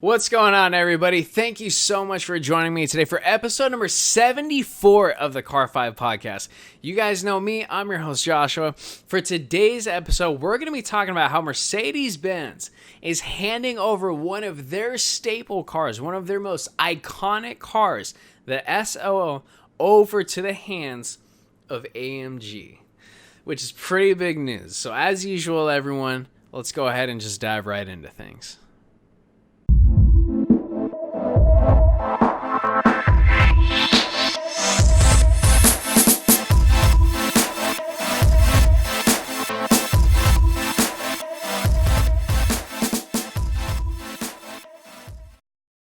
What's going on, everybody? Thank you so much for joining me today for episode number 74 of the Car 5 podcast. You guys know me. I'm your host, Joshua. For today's episode, we're going to be talking about how Mercedes-Benz is handing over one of their staple cars, one of their most iconic cars, the SL, over to the hands of AMG, which is pretty big news. So as usual, everyone, let's go ahead and just dive right into things.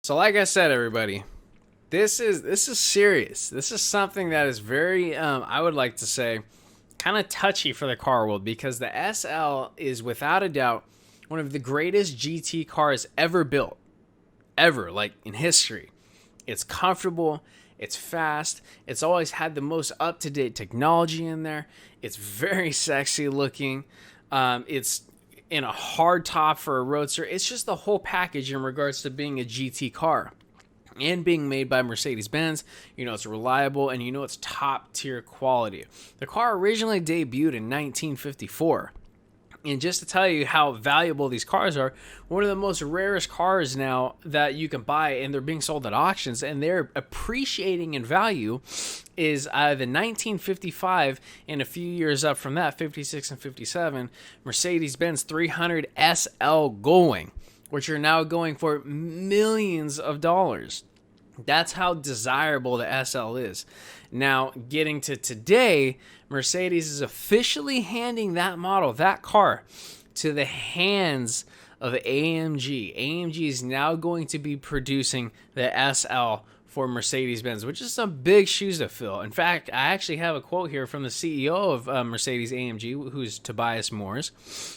So like I said, everybody, this is serious. This is something that is very, I would like to say, kind of touchy for the car world, because the SL is without a doubt one of the greatest GT cars ever built, like in history. It's comfortable, it's fast, it's always had the most up-to-date technology in there. It's very sexy looking. It's in a hard top for a roadster. It's just the whole package in regards to being a GT car and being made by Mercedes-Benz. You know, it's reliable and you know it's top tier quality. The car originally debuted in 1954. And just to tell you how valuable these cars are, one of the most rarest cars now that you can buy, and they're being sold at auctions, and they're appreciating in value, is the 1955, and a few years up from that, 56 and 57, Mercedes-Benz 300 SL going, which are now going for millions of dollars. That's how desirable the SL is. Now, getting to today, Mercedes is officially handing that model, that car, to the hands of AMG. AMG is now going to be producing the SL for Mercedes-Benz, which is some big shoes to fill. In fact, I actually have a quote here from the CEO of Mercedes-AMG, who's Tobias Moores,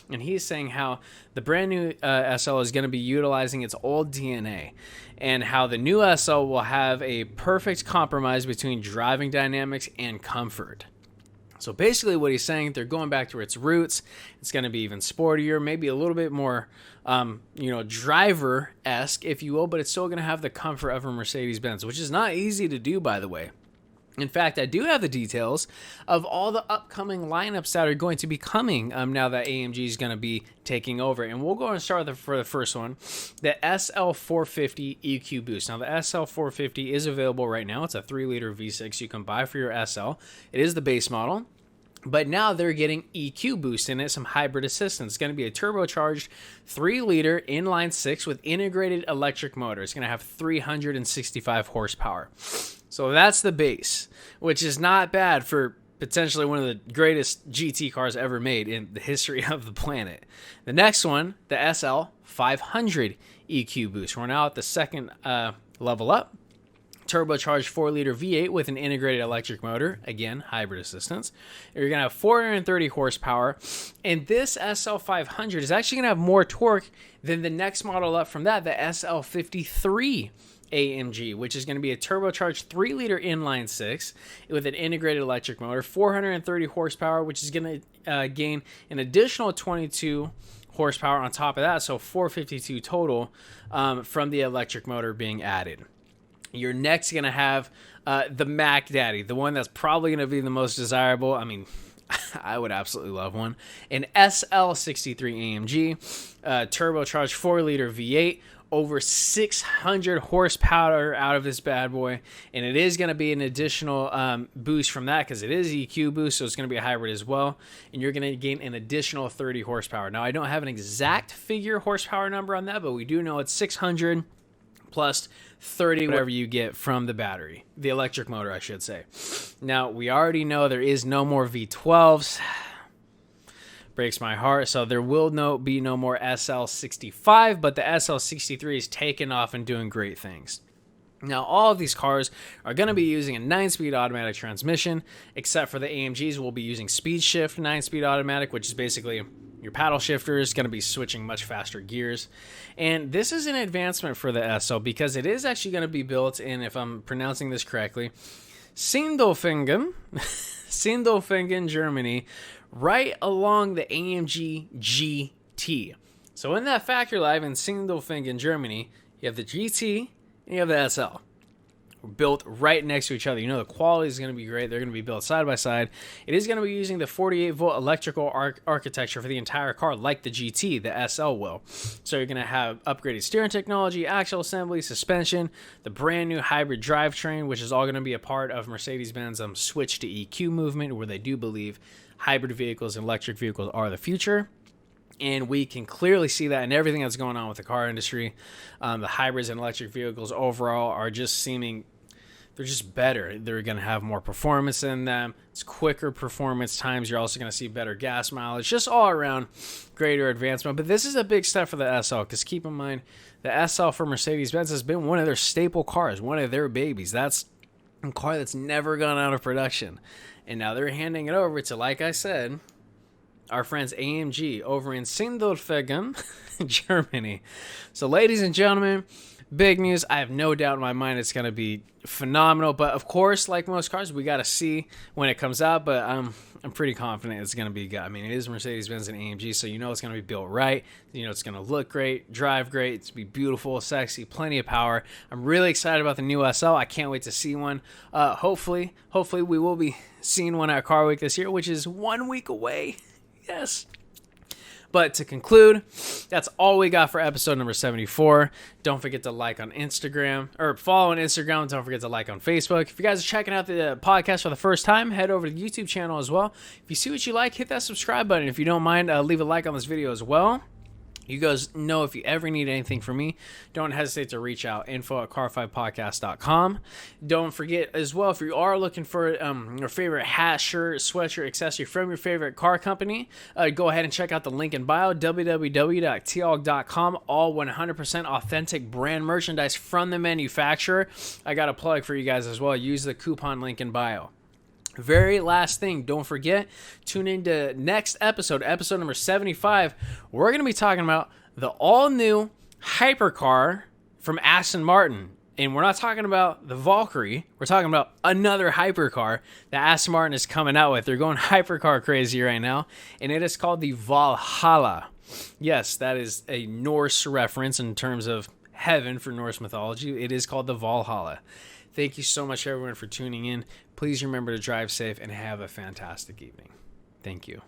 and he's saying how the brand new SL is going to be utilizing its old DNA, and how the new SL will have a perfect compromise between driving dynamics and comfort. So basically what he's saying, they're going back to its roots. It's going to be even sportier, maybe a little bit more, driver-esque, if you will, but it's still going to have the comfort of a Mercedes-Benz, which is not easy to do, by the way. In fact, I do have the details of all the upcoming lineups that are going to be coming now that AMG is going to be taking over. And we'll go and start for the first one, the SL450 EQ Boost. Now, the SL450 is available right now. It's a 3-liter V6 you can buy for your SL. It is the base model. But now they're getting EQ boost in it, some hybrid assistance. It's going to be a turbocharged 3-liter inline-6 with integrated electric motor. It's going to have 365 horsepower. So that's the base, which is not bad for potentially one of the greatest GT cars ever made in the history of the planet. The next one, the SL500 EQ boost. We're now at the second level up. Turbocharged 4-liter V8 with an integrated electric motor. Again, hybrid assistance. You're going to have 430 horsepower. And this SL500 is actually going to have more torque than the next model up from that, the SL53 AMG, which is going to be a turbocharged 3-liter inline-6 with an integrated electric motor, 430 horsepower, which is going to gain an additional 22 horsepower on top of that, so 452 total from the electric motor being added. You're next going to have the Mac Daddy, the one that's probably going to be the most desirable. I mean, I would absolutely love one. An SL63 AMG, turbocharged 4-liter V8, over 600 horsepower out of this bad boy. And it is going to be an additional boost from that because it is EQ boost, so it's going to be a hybrid as well. And you're going to gain an additional 30 horsepower. Now, I don't have an exact figure horsepower number on that, but we do know it's 600 plus 30, whatever you get from the battery, the electric motor, I should say. Now, we already know there is no more V12s. Breaks my heart. So there will be no more SL65, but the SL63 is taking off and doing great things. Now, all of these cars are going to be using a 9-speed automatic transmission, except for the AMGs will be using speed shift 9-speed automatic, which is basically your paddle shifter is going to be switching much faster gears. And this is an advancement for the SL because it is actually going to be built in, if I'm pronouncing this correctly, Sindelfingen, Germany, right along the AMG GT. So in that factory lab in Sindelfingen, Germany, You have the GT and you have the SL. Built right next to each other. You know the quality is going to be great. They're going to be built side by side. It is going to be using the 48-volt electrical architecture for the entire car, like the GT, the SL will. So you're going to have upgraded steering technology, axle assembly, suspension, the brand new hybrid drivetrain, which is all going to be a part of Mercedes-Benz switch to EQ movement, where they do believe hybrid vehicles and electric vehicles are the future. And we can clearly see that in everything that's going on with the car industry. The hybrids and electric vehicles overall are just seeming, they're just better. They're going to have more performance in them. It's quicker performance times. You're also going to see better gas mileage. Just all around greater advancement. But this is a big step for the SL, because keep in mind, the SL for Mercedes-Benz has been one of their staple cars, one of their babies. That's a car that's never gone out of production. And now they're handing it over to, like I said, our friends AMG over in Sindelfingen, Germany. So, ladies and gentlemen, big news. I have no doubt in my mind it's going to be phenomenal. But, of course, like most cars, we got to see when it comes out. But I'm pretty confident it's going to be good. I mean, it is Mercedes-Benz and AMG, so you know it's going to be built right. You know it's going to look great, drive great. It's going to be beautiful, sexy, plenty of power. I'm really excited about the new SL. I can't wait to see one. Hopefully we will be seeing one at Car Week this year, which is 1 week away. Yes. But to conclude, that's all we got for episode number 74. Don't forget to like on Instagram, or follow on Instagram. Don't forget to like on Facebook. If you guys are checking out the podcast for the first time, head over to the YouTube channel as well. If you see what you like, hit that subscribe button. If you don't mind, leave a like on this video as well. You guys know if you ever need anything from me, don't hesitate to reach out. info@car5podcast.com. Don't forget as well, if you are looking for your favorite hat, shirt, sweatshirt, accessory from your favorite car company, go ahead and check out the link in bio, www.tog.com. All 100% authentic brand merchandise from the manufacturer. I got a plug for you guys as well. Use the coupon link in bio. Very last thing, don't forget, tune into next episode number 75. We're going to be talking about the all-new hypercar from Aston Martin. And we're not talking about the Valkyrie. We're talking about another hypercar that Aston Martin is coming out with. They're going hypercar crazy right now. And it is called the Valhalla. Yes, that is a Norse reference in terms of heaven for Norse mythology. It is called the Valhalla. Thank you so much, everyone, for tuning in. Please remember to drive safe and have a fantastic evening. Thank you.